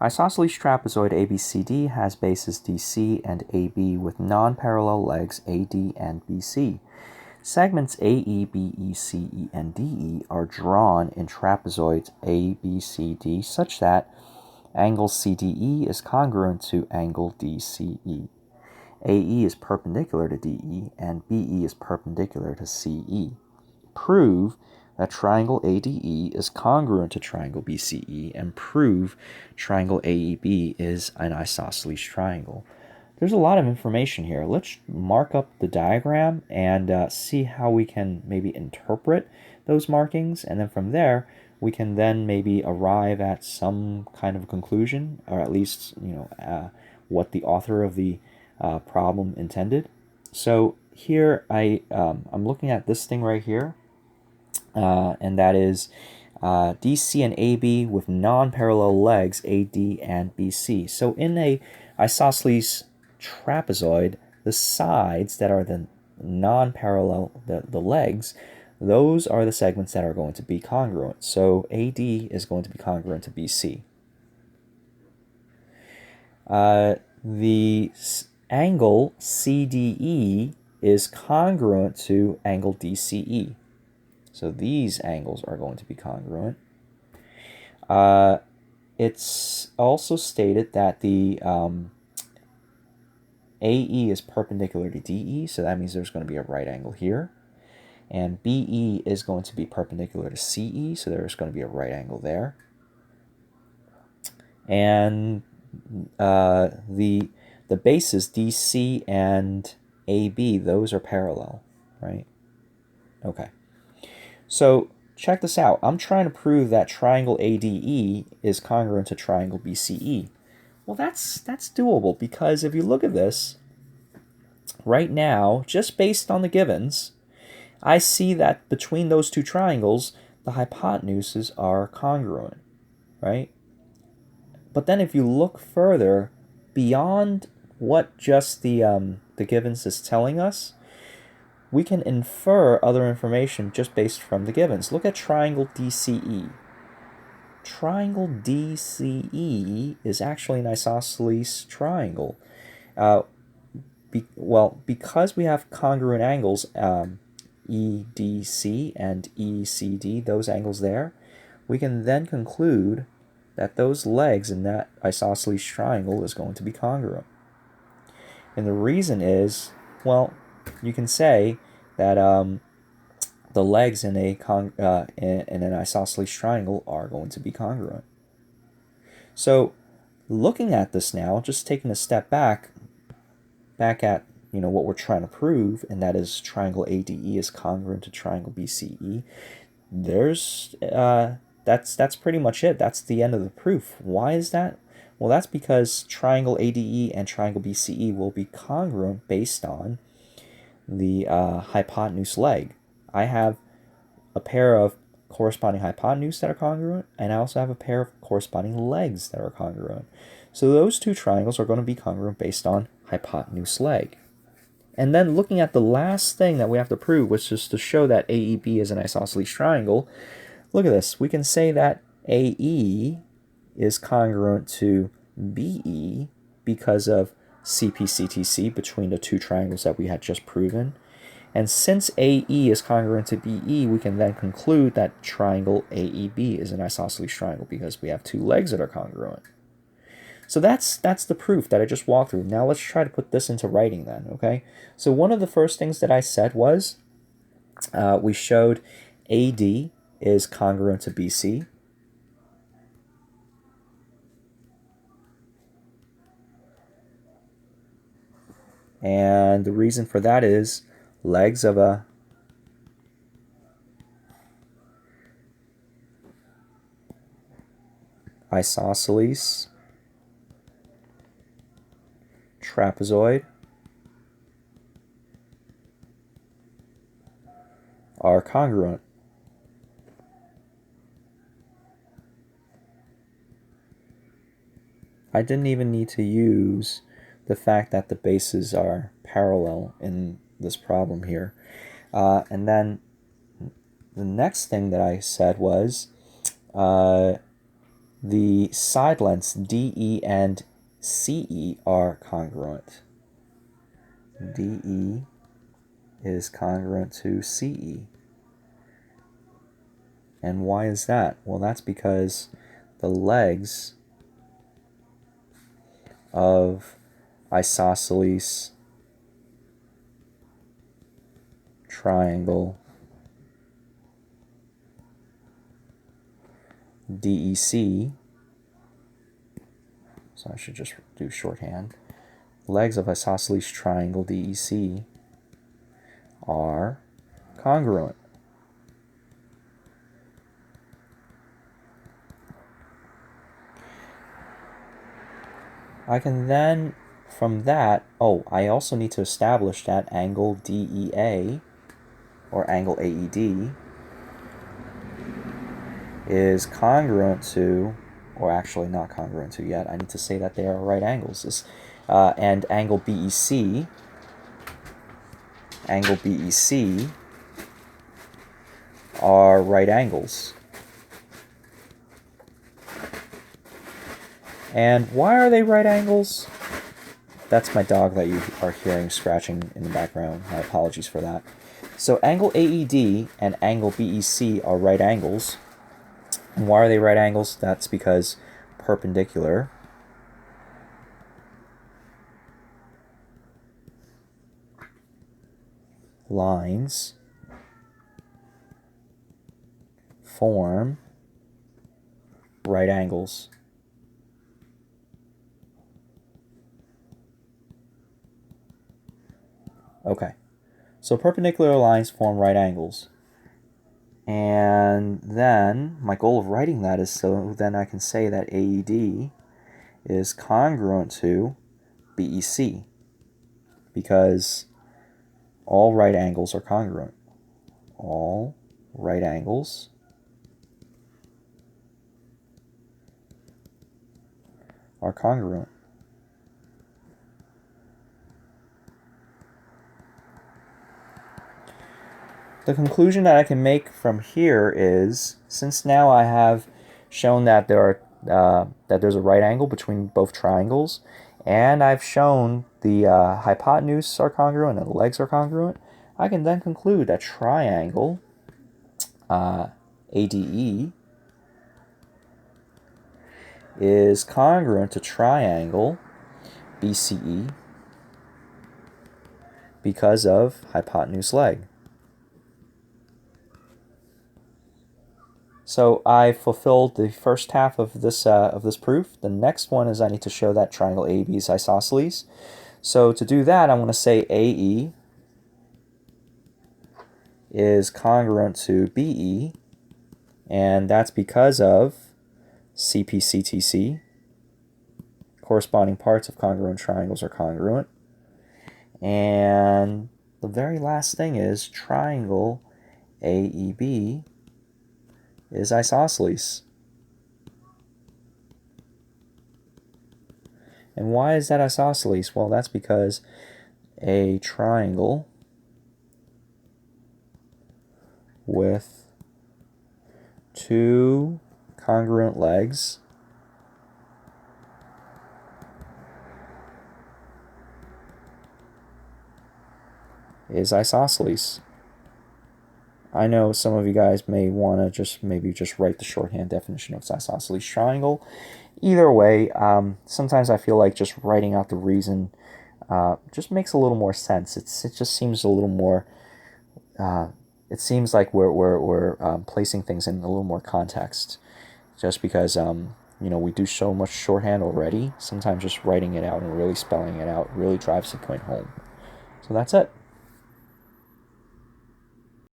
Isosceles trapezoid ABCD has bases DC and AB with non-parallel legs AD and BC. Segments AE, BE, CE, and DE are drawn in trapezoids ABCD such that angle CDE is congruent to angle DCE. AE is perpendicular to DE and BE is perpendicular to CE. Prove that triangle ADE is congruent to triangle BCE, and prove triangle AEB is an isosceles triangle. There's a lot of information here. Let's mark up the diagram and see how we can maybe interpret those markings, and then from there we can then maybe arrive at some kind of conclusion, or at least what the author of the problem intended. So here I'm looking at this thing right here, and that is DC and AB with non-parallel legs AD and BC. So in a isosceles trapezoid, the sides that are the non-parallel, the legs, those are the segments that are going to be congruent. So AD is going to be congruent to BC. The angle CDE is congruent to angle DCE. So these angles are going to be congruent. It's also stated that the AE is perpendicular to DE, so that means there's going to be a right angle here. And BE is going to be perpendicular to CE, so there's going to be a right angle there. And the bases DC and AB, those are parallel, right? Okay. So check this out. I'm trying to prove that triangle ADE is congruent to triangle BCE. Well, that's doable, because if you look at this right now, just based on the givens, I see that between those two triangles, the hypotenuses are congruent, right? But then if you look further beyond what just the givens is telling us, we can infer other information just based from the givens. Look at triangle DCE. Triangle DCE is actually an isosceles triangle. Because we have congruent angles, EDC and ECD, those angles there, we can then conclude that those legs in that isosceles triangle is going to be congruent. And the reason is, well, you can say that the legs in an isosceles triangle are going to be congruent. So looking at this now, just taking a step back at what we're trying to prove, and that is triangle ADE is congruent to triangle BCE. That's pretty much it. That's the end of the proof. Why is that? Well, that's because triangle ADE and triangle BCE will be congruent based on the hypotenuse leg. I have a pair of corresponding hypotenuse that are congruent, and I also have a pair of corresponding legs that are congruent. So those two triangles are going to be congruent based on hypotenuse leg. And then looking at the last thing that we have to prove, which is to show that AEB is an isosceles triangle, look at this. We can say that AE is congruent to BE because of CPCTC between the two triangles that we had just proven. And since AE is congruent to BE, we can then conclude that triangle AEB is an isosceles triangle because we have two legs that are congruent. So that's the proof that I just walked through. Now let's try to put this into writing then, okay? So one of the first things that I said was we showed AD is congruent to BC. And the reason for that is legs of a isosceles trapezoid are congruent. I didn't even need to use the fact that the bases are parallel in this problem here. And then the next thing that I said was the side lengths DE and CE are congruent. DE is congruent to CE. And why is that? Well, that's because the legs of isosceles triangle DEC, so I should just do shorthand, legs of isosceles triangle DEC are congruent. I can then, from that, I also need to establish that angle DEA, or angle AED, is congruent to, or actually not congruent to yet, I need to say that they are right angles. And angle BEC are right angles. And why are they right angles? That's my dog that you are hearing scratching in the background. My apologies for that. So angle AED and angle BEC are right angles. And why are they right angles? That's because perpendicular lines form right angles. Okay, so perpendicular lines form right angles. And then my goal of writing that is so then I can say that AED is congruent to BEC, because all right angles are congruent. All right angles are congruent. The conclusion that I can make from here is, since now I have shown that there's a right angle between both triangles, and I've shown the hypotenuse are congruent and the legs are congruent, I can then conclude that triangle ADE is congruent to triangle BCE because of hypotenuse leg. So I fulfilled the first half of this proof. The next one is I need to show that triangle AEB is isosceles. So to do that, I'm going to say AE is congruent to BE, and that's because of CPCTC. Corresponding parts of congruent triangles are congruent. And the very last thing is triangle AEB is isosceles. And why is that isosceles? Well, that's because a triangle with two congruent legs is isosceles. I know some of you guys may want to just write the shorthand definition of isosceles triangle. Either way, sometimes I feel like just writing out the reason just makes a little more sense. It just seems a little more. It seems like we're placing things in a little more context, just because we do so much shorthand already. Sometimes just writing it out and really spelling it out really drives the point home. So that's it.